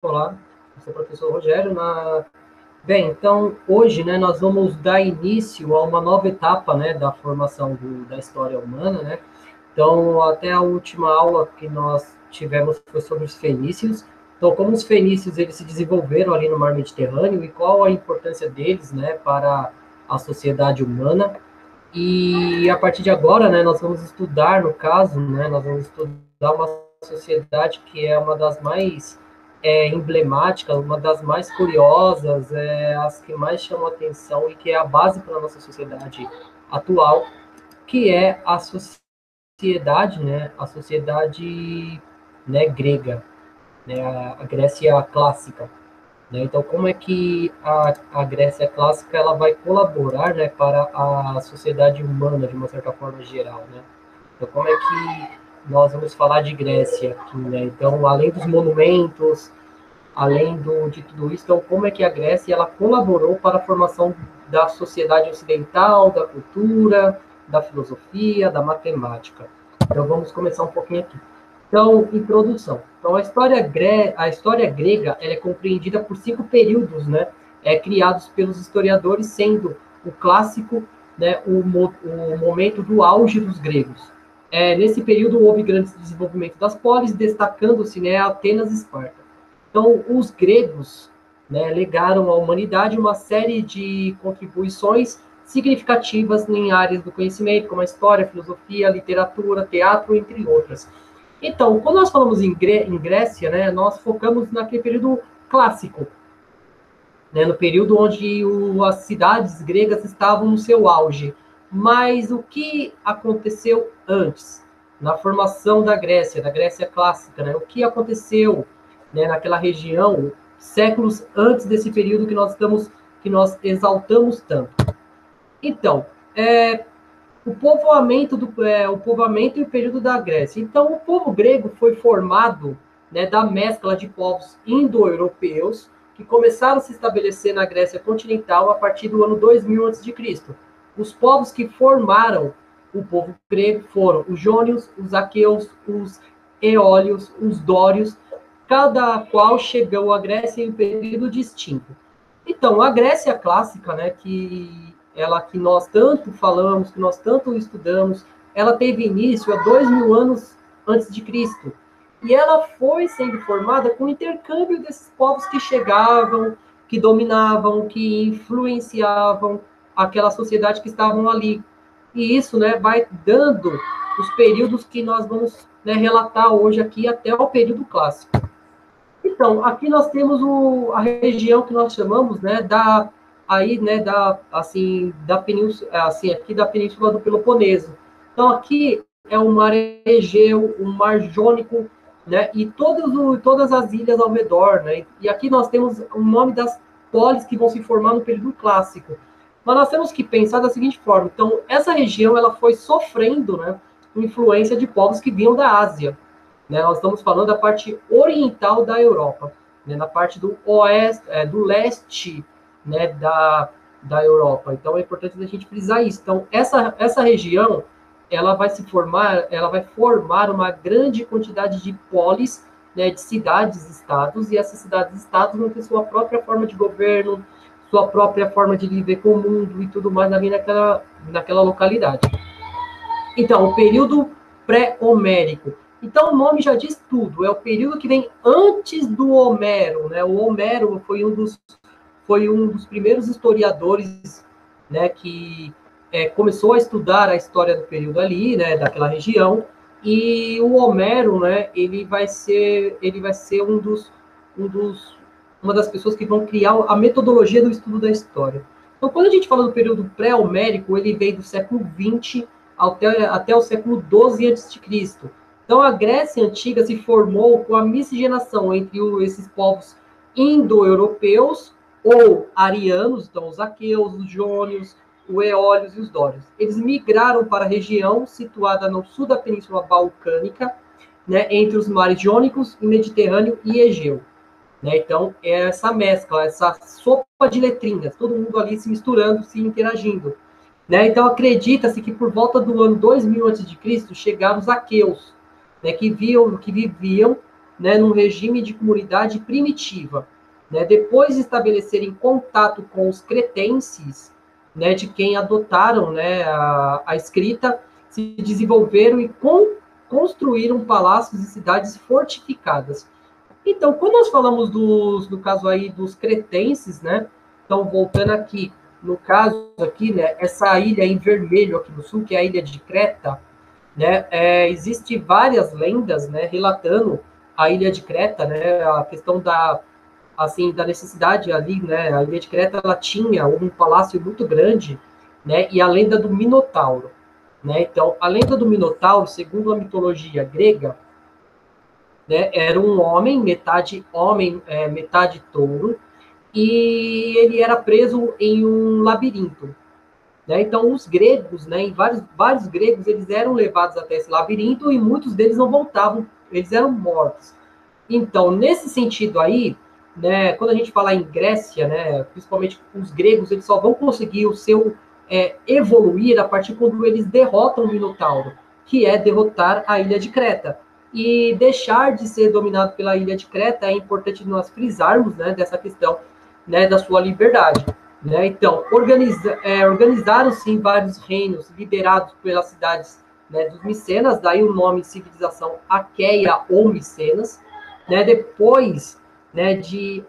Olá, eu sou o professor Rogério. Bem, então, hoje, né, nós vamos dar início a uma nova etapa, né, da formação da história humana, né? Então, até a última aula que nós tivemos foi sobre os fenícios. Então, como os fenícios eles se desenvolveram ali no Mar Mediterrâneo e qual a importância deles, né, para a sociedade humana. E a partir de agora, né, nós vamos estudar, no caso, né, nós vamos estudar uma sociedade que é uma das mais emblemáticas, uma das mais curiosas, as que mais chamam atenção e que é a base para a nossa sociedade atual, que é a sociedade, né, grega, né, a Grécia clássica. Né? Então, como é que a Grécia clássica ela vai colaborar, né, para a sociedade humana de uma certa forma geral, né? Então, como é que nós vamos falar de Grécia aqui, né? Então, além dos monumentos, além de tudo isso, então, como é que a Grécia ela colaborou para a formação da sociedade ocidental, da cultura, da filosofia, da matemática? Então, vamos começar um pouquinho aqui. Então, introdução. Então, a história grega ela é compreendida por 5 períodos, né, criados pelos historiadores, sendo o clássico, né, o momento do auge dos gregos. Nesse período houve grande desenvolvimento das polis, destacando-se, né, Atenas e Esparta. Então, os gregos, né, legaram à humanidade uma série de contribuições significativas em áreas do conhecimento, como a história, a filosofia, a literatura, teatro, entre outras. Então, quando nós falamos em Grécia, né, nós focamos naquele período clássico, né, no período onde as cidades gregas estavam no seu auge. Mas o que aconteceu antes, na formação da Grécia clássica, né, o que aconteceu, né, naquela região, séculos antes desse período que nós exaltamos tanto? Então, o povoamento e o período da Grécia. Então, o povo grego foi formado, né, da mescla de povos indo-europeus que começaram a se estabelecer na Grécia continental a partir do ano 2000 a.C. Os povos que formaram o povo grego foram os jônios, os aqueus, os eólios, os dórios, cada qual chegou à Grécia em um período distinto. Então, a Grécia clássica, né, que nós tanto falamos, que nós tanto estudamos, ela teve início há 2000 anos antes de Cristo. E ela foi sendo formada com o intercâmbio desses povos que chegavam, que dominavam, que influenciavam aquela sociedade que estavam ali. E isso, né, vai dando os períodos que nós vamos, né, relatar hoje aqui até o período clássico. Então, aqui nós temos a região que nós chamamos, né, da península, assim, aqui da península do Peloponeso. Então, aqui é o mar Egeu, o mar Jônico, né, e todas as ilhas ao redor, né, e aqui nós temos o nome das polis que vão se formar no período clássico. Mas nós temos que pensar da seguinte forma, então, essa região, ela foi sofrendo, né, influência de povos que vinham da Ásia, né? Nós estamos falando da parte oriental da Europa, né? Na parte do oeste, do leste, né, da Europa. Então é importante a gente frisar isso. Então essa região ela vai formar uma grande quantidade de polis, né, de cidades-estados, e essas cidades-estados vão ter sua própria forma de governo, sua própria forma de viver com o mundo e tudo mais ali naquela localidade. Então, o período pré-homérico. Então, o nome já diz tudo. É o período que vem antes do Homero, né? O Homero foi um dos primeiros historiadores, né, que começou a estudar a história do período ali, né, daquela região. E o Homero, né, ele vai ser uma das pessoas que vão criar a metodologia do estudo da história. Então, quando a gente fala do período pré-homérico, ele veio do século XX até o século XII a.C. Então, a Grécia Antiga se formou com a miscigenação entre esses povos indo-europeus ou arianos, então os aqueus, os jônios, os eólios e os dórios. Eles migraram para a região situada no sul da Península Balcânica, né, entre os mares Jônicos, Mediterrâneo e Egeu. Né? Então, é essa mescla, essa sopa de letrinhas, todo mundo ali se misturando, se interagindo. Né? Então, acredita-se que por volta do ano 2000 a.C. chegaram os aqueus, né, que viviam né, num regime de comunidade primitiva, né, depois de estabelecerem contato com os cretenses, né, de quem adotaram, né, a escrita, se desenvolveram e construíram palácios e cidades fortificadas. Então, quando nós falamos no caso aí dos cretenses, né? Então, voltando aqui, no caso aqui, né? Essa ilha em vermelho aqui no sul, que é a ilha de Creta, né? Existe várias lendas, né? Relatando a ilha de Creta, né? A questão da, assim, da necessidade ali, né? A ilha de Creta, ela tinha um palácio muito grande, né? E a lenda do Minotauro, né? Então, a lenda do Minotauro, segundo a mitologia grega, né? Era um homem, metade touro, e ele era preso em um labirinto. Né? Então, os gregos, né, em vários gregos, eles eram levados até esse labirinto e muitos deles não voltavam, eles eram mortos. Então, nesse sentido aí, né, quando a gente fala em Grécia, né, principalmente os gregos, eles só vão conseguir o seu evoluir a partir quando eles derrotam o Minotauro, que é derrotar a ilha de Creta. E deixar de ser dominado pela ilha de Creta é importante nós frisarmos, né, dessa questão, né, da sua liberdade. Né? Então, organizaram-se em vários reinos liderados pelas cidades, né, dos Micenas, daí o nome civilização Aqueia ou Micenas, né? Depois, né, de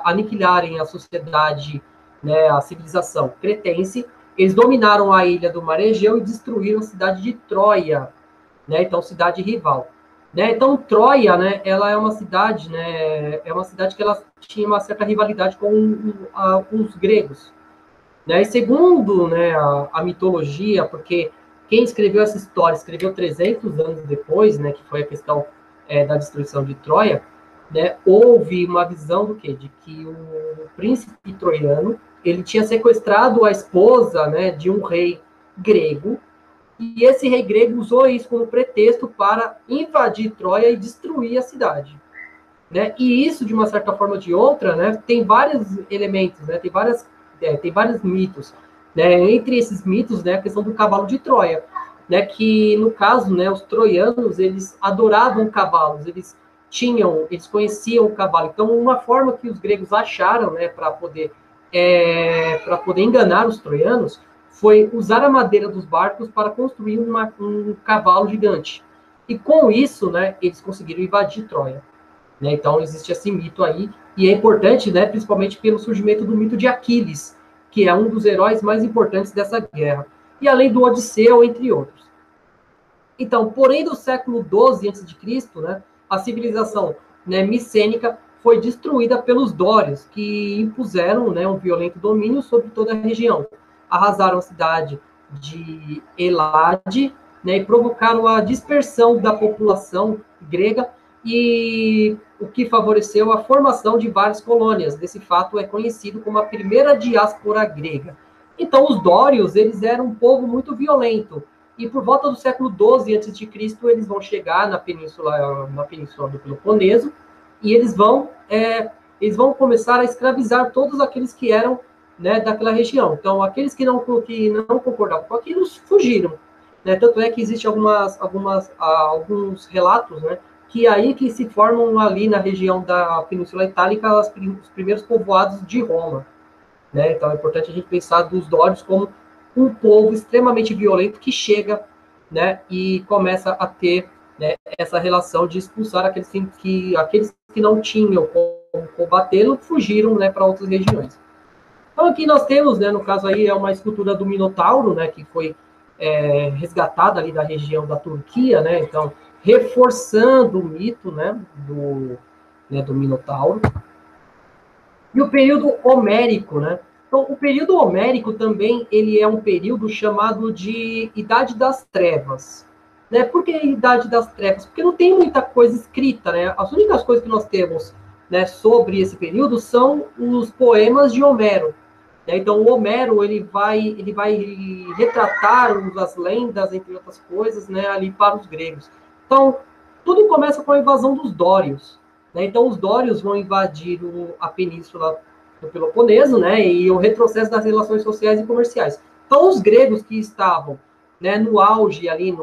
aniquilarem a sociedade, né, a civilização cretense, eles dominaram a ilha do Mar Egeu e destruíram a cidade de Troia, né? Então, cidade rival. Né? Então, Troia, né, ela é uma cidade que ela tinha uma certa rivalidade com os gregos. Né? E segundo, né, a mitologia, porque quem escreveu essa história escreveu 300 anos depois, né, que foi a questão da destruição de Troia, né, houve uma visão do quê? De que o príncipe troiano ele tinha sequestrado a esposa, né, de um rei grego, e esse rei grego usou isso como pretexto para invadir Troia e destruir a cidade. Né? E isso, de uma certa forma ou de outra, né, tem vários elementos, né, tem vários mitos. Né? Entre esses mitos, né, a questão do cavalo de Troia, né, que, no caso, né, os troianos, eles adoravam cavalos, eles conheciam o cavalo. Então, uma forma que os gregos acharam, né, para poder enganar os troianos foi usar a madeira dos barcos para construir um cavalo gigante. E com isso, né, eles conseguiram invadir Troia. Né? Então, existe esse mito aí, e é importante, né, principalmente pelo surgimento do mito de Aquiles, que é um dos heróis mais importantes dessa guerra, e além do Odisseu, entre outros. Então, porém, do século XII a.C., né, a civilização, né, micênica foi destruída pelos dórios, que impuseram, né, um violento domínio sobre toda a região. Arrasaram a cidade de Elade, né, e provocaram a dispersão da população grega, e o que favoreceu a formação de várias colônias. Desse fato é conhecido como a primeira diáspora grega. Então, os dórios, eles eram um povo muito violento, e por volta do século XII a.C., eles vão chegar na península do Peloponeso, e eles vão começar a escravizar todos aqueles que eram, né, daquela região. Então, aqueles que não concordavam com aquilo fugiram. Né? Tanto é que existem alguns relatos, né, que aí que se formam ali na região da Península Itálica os primeiros povoados de Roma. Né? Então, é importante a gente pensar dos dórios como um povo extremamente violento que chega, né, e começa a ter, né, essa relação de expulsar aqueles que não tinham como combatê-lo, fugiram, né, para outras regiões. Então aqui nós temos, né, no caso aí é uma escultura do Minotauro, né, que foi resgatada ali da região da Turquia, né, então reforçando o mito, né, do Minotauro. E o período homérico, né? Então, o período homérico também ele é um período chamado de Idade das Trevas. Né? Por que Idade das Trevas? Porque não tem muita coisa escrita, né? As únicas coisas que nós temos, né, sobre esse período são os poemas de Homero. Né? Então, o Homero ele vai retratar as lendas, entre outras coisas, né, ali para os gregos. Então, tudo começa com a invasão dos dórios. Né? Então, os dórios vão invadir a península do Peloponeso, né? E o retrocesso das relações sociais e comerciais. Então, os gregos que estavam, né, no auge ali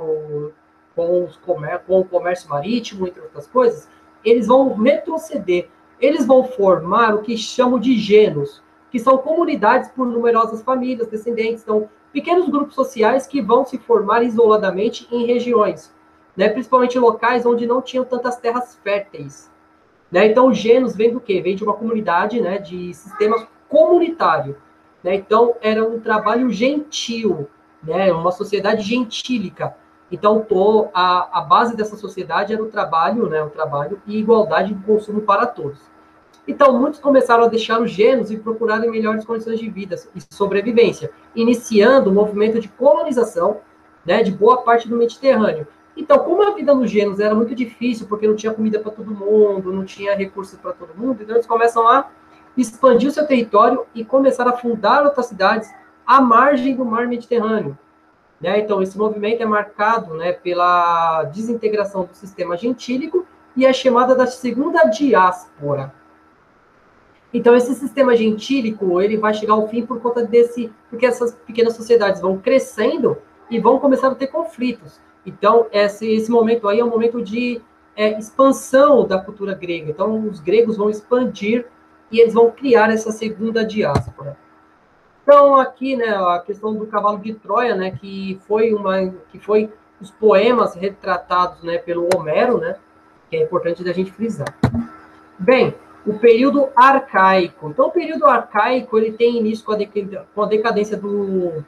com o comércio marítimo, entre outras coisas, eles vão retroceder. Eles vão formar o que chamam de gênos, que são comunidades por numerosas famílias, descendentes, então, pequenos grupos sociais que vão se formar isoladamente em regiões, né, principalmente locais onde não tinham tantas terras férteis. Né? Então, o gênos vem do quê? Vem de uma comunidade, né, de sistema comunitário. Né? Então, era um trabalho gentil, né, uma sociedade gentílica. Então, a base dessa sociedade era o trabalho e igualdade de consumo para todos. Então, muitos começaram a deixar os gênos e procurarem melhores condições de vida e sobrevivência, iniciando o movimento de colonização, né, de boa parte do Mediterrâneo. Então, como a vida nos gênos era muito difícil, porque não tinha comida para todo mundo, não tinha recursos para todo mundo, então eles começam a expandir o seu território e começaram a fundar outras cidades à margem do mar Mediterrâneo. Né? Então, esse movimento é marcado, né, pela desintegração do sistema gentílico e é chamada da segunda diáspora. Então, esse sistema gentílico, ele vai chegar ao fim por conta porque essas pequenas sociedades vão crescendo e vão começar a ter conflitos. Então, esse momento aí é um momento de expansão da cultura grega. Então, os gregos vão expandir e eles vão criar essa segunda diáspora. Então, aqui, né, a questão do cavalo de Troia, né, que foi os poemas retratados, né, pelo Homero, né, que é importante da gente frisar. Bem, o período arcaico. Então, o período arcaico, ele tem início com a decadência do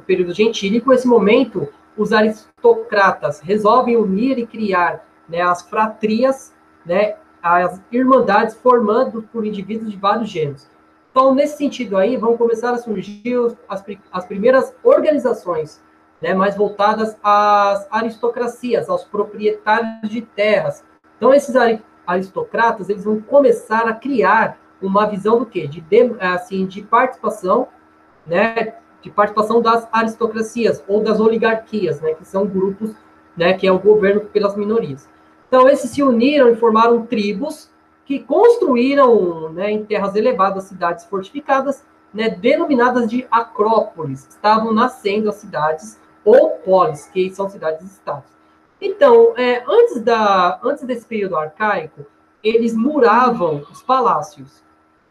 período gentílico. Nesse momento, os aristocratas resolvem unir e criar, né, as fratrias, né, as irmandades formando por indivíduos de vários gêneros. Então, nesse sentido aí, vão começar a surgir as primeiras organizações, né, mais voltadas às aristocracias, aos proprietários de terras. Então, esses aristocratas, eles vão começar a criar uma visão do quê? De participação, né, de participação das aristocracias ou das oligarquias, né, que são grupos, né, que é o governo pelas minorias. Então, esses se uniram e formaram tribos que construíram, né, em terras elevadas cidades fortificadas, né, denominadas de acrópolis. Estavam nascendo as cidades ou polis, que são cidades-estados. Então, antes desse período arcaico, eles muravam os palácios.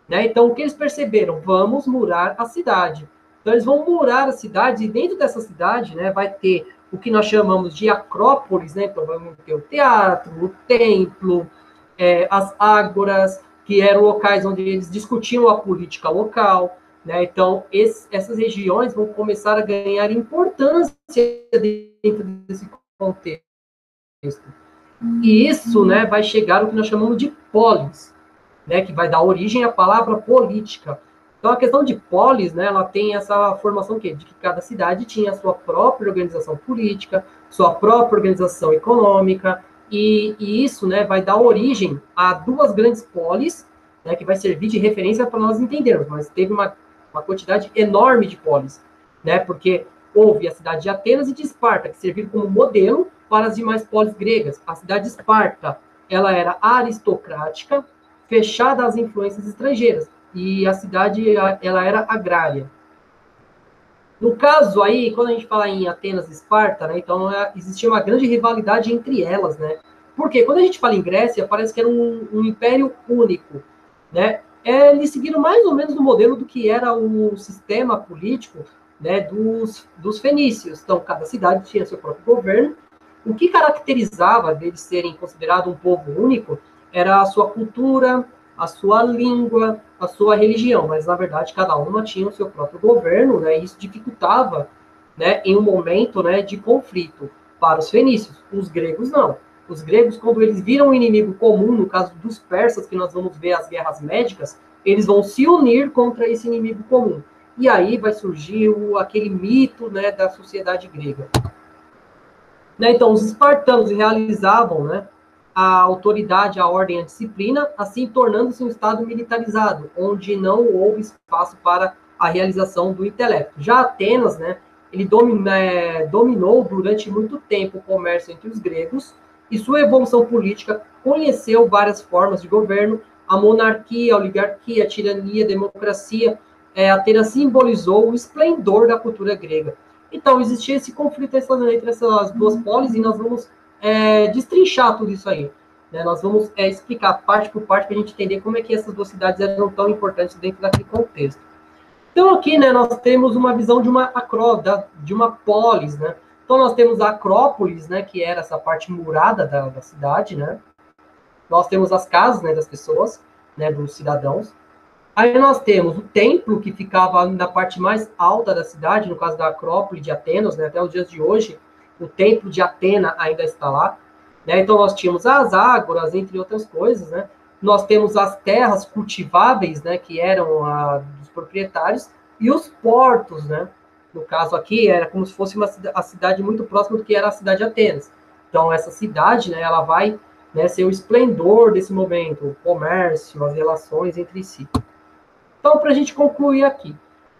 Né? Então, o que eles perceberam? Vamos murar a cidade. Então, eles vão murar a cidade, e dentro dessa cidade, né, vai ter o que nós chamamos de acrópolis, né? Então, vamos ter o teatro, o templo, as ágoras, que eram locais onde eles discutiam a política local. Né? Então, essas regiões vão começar a ganhar importância dentro desse contexto. E isso, né, vai chegar ao que nós chamamos de polis, né, que vai dar origem à palavra política. Então, a questão de polis, né, ela tem essa formação de que cada cidade tinha a sua própria organização política, sua própria organização econômica, e isso, né, vai dar origem a duas grandes polis, né, que vai servir de referência para nós entendermos, mas teve uma quantidade enorme de polis, né, porque houve a cidade de Atenas e de Esparta, que serviram como modelo para as demais polis gregas. A cidade de Esparta, ela era aristocrática, fechada às influências estrangeiras, e a cidade, ela era agrária. No caso aí, quando a gente fala em Atenas e Esparta, né, então existia uma grande rivalidade entre elas, né? Porque quando a gente fala em Grécia, parece que era um império único, né? Eles seguiram mais ou menos o modelo do que era o sistema político, né, dos fenícios. Então, cada cidade tinha seu próprio governo. O que caracterizava deles serem considerados um povo único era a sua cultura, a sua língua, a sua religião, mas na verdade cada uma tinha o seu próprio governo, né, e isso dificultava, né, em um momento, né, de conflito para os fenícios. Os gregos não. Os gregos, quando eles viram um inimigo comum, no caso dos persas, que nós vamos ver as guerras médicas, eles vão se unir contra esse inimigo comum. E aí vai surgir aquele mito, né, da sociedade grega. Né, então, os espartanos realizavam, né, a autoridade, a ordem, a disciplina, assim tornando-se um Estado militarizado, onde não houve espaço para a realização do intelecto. Já Atenas, né, ele dominou durante muito tempo o comércio entre os gregos, e sua evolução política conheceu várias formas de governo, a monarquia, a oligarquia, a tirania, a democracia. Atenas simbolizou o esplendor da cultura grega. Então, existia esse conflito entre essas duas polis e nós vamos destrinchar tudo isso aí. Né? Nós vamos explicar parte por parte para a gente entender como é que essas duas cidades eram tão importantes dentro daquele contexto. Então, aqui, né, nós temos uma visão de uma polis, né? Então, nós temos a Acrópolis, né, que era essa parte murada da cidade, né? Nós temos as casas, né, das pessoas, né, dos cidadãos. Aí nós temos o templo, que ficava na parte mais alta da cidade, no caso da Acrópole de Atenas, né, até os dias de hoje, o templo de Atena ainda está lá. Né? Então, nós tínhamos as ágoras, entre outras coisas. Né? Nós temos as terras cultiváveis, né, que eram dos proprietários, e os portos. Né? No caso aqui, era como se fosse a cidade muito próxima do que era a cidade de Atenas. Então, essa cidade, né, ela vai, né, ser o esplendor desse momento, o comércio, as relações entre si. Então, para a gente concluir aqui.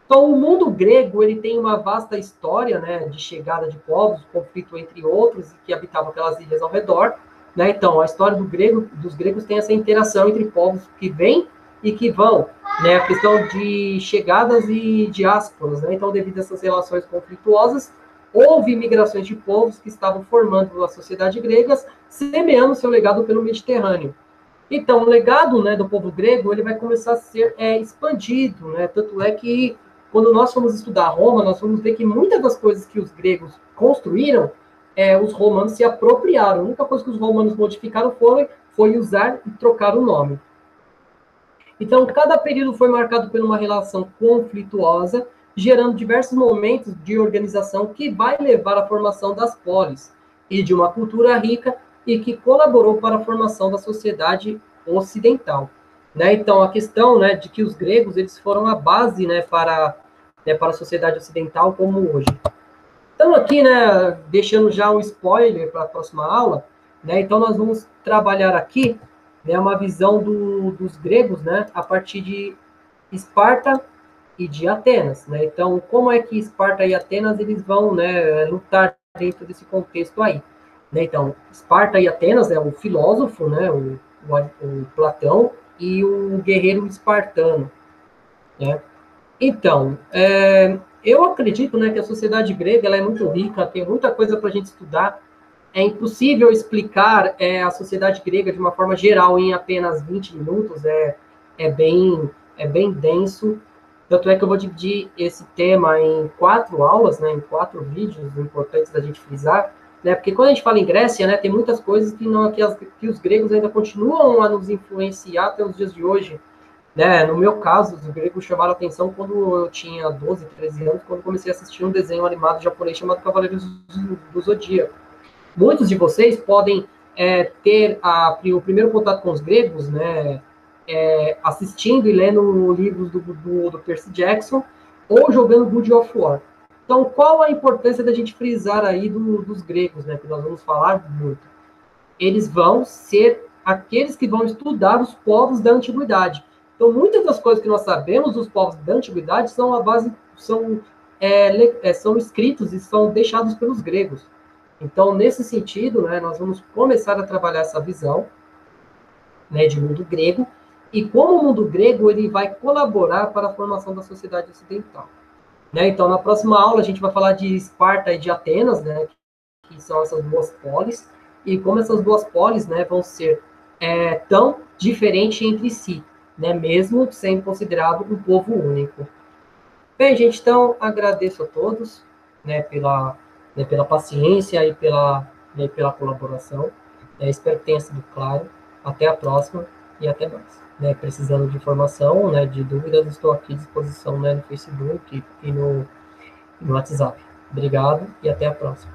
Então, o mundo grego ele tem uma vasta história, né, de chegada de povos, conflito entre outros que habitavam aquelas ilhas ao redor. Né? Então, a história dos gregos tem essa interação entre povos que vêm e que vão. Né? A questão de chegadas e diásporas. Né? Então, devido a essas relações conflituosas, houve migrações de povos que estavam formando a sociedade grega, semeando seu legado pelo Mediterrâneo. Então, o legado, né, do povo grego ele vai começar a ser expandido, né? Tanto é que quando nós fomos estudar Roma, nós vamos ver que muitas das coisas que os gregos construíram, os romanos se apropriaram. A única coisa que os romanos modificaram foi usar e trocar o nome. Então, cada período foi marcado por uma relação conflituosa, gerando diversos momentos de organização que vai levar à formação das polis e de uma cultura rica e que colaborou para a formação da sociedade ocidental. Né? Então, a questão, né, de que os gregos eles foram a base, né, para a sociedade ocidental como hoje. Então, aqui, né, deixando já um spoiler para a próxima aula, né, então nós vamos trabalhar aqui, né, uma visão dos gregos, né, a partir de Esparta e de Atenas. Né? Então, como é que Esparta e Atenas eles vão, né, lutar dentro desse contexto aí? Né? Então, Esparta e Atenas é o filósofo, né, o Platão, e o guerreiro espartano. Né? Então, eu acredito, né, que a sociedade grega ela é muito rica, tem muita coisa para a gente estudar. É impossível explicar a sociedade grega de uma forma geral em apenas 20 minutos, é bem denso. Tanto é que eu vou dividir esse tema em 4 aulas, né, em 4 vídeos importantes da gente frisar, né, porque quando a gente fala em Grécia, né, tem muitas coisas que os gregos ainda continuam a nos influenciar até os dias de hoje. Né? No meu caso, os gregos chamaram a atenção quando eu tinha 12, 13 anos, quando comecei a assistir um desenho animado japonês chamado Cavaleiros do Zodíaco. Muitos de vocês podem ter o primeiro contato com os gregos, né, assistindo e lendo livros do Percy Jackson ou jogando God of War. Então, qual a importância da gente frisar aí dos gregos, né, que nós vamos falar muito? Eles vão ser aqueles que vão estudar os povos da antiguidade. Então, muitas das coisas que nós sabemos dos povos da antiguidade são a base, são escritos e são deixados pelos gregos. Então, nesse sentido, né, nós vamos começar a trabalhar essa visão, né, de mundo grego, e como o mundo grego ele vai colaborar para a formação da sociedade ocidental. Né? Então, na próxima aula, a gente vai falar de Esparta e de Atenas, né, que são essas duas polis, e como essas duas polis, né, vão ser tão diferentes entre si, né, mesmo sendo considerado um povo único. Bem, gente, então agradeço a todos, né, pela paciência e pela colaboração. Espero que tenha sido claro. Até a próxima e até mais. Né, precisando de informação, né, de dúvidas, estou aqui à disposição, né, no Facebook e no WhatsApp. Obrigado e até a próxima.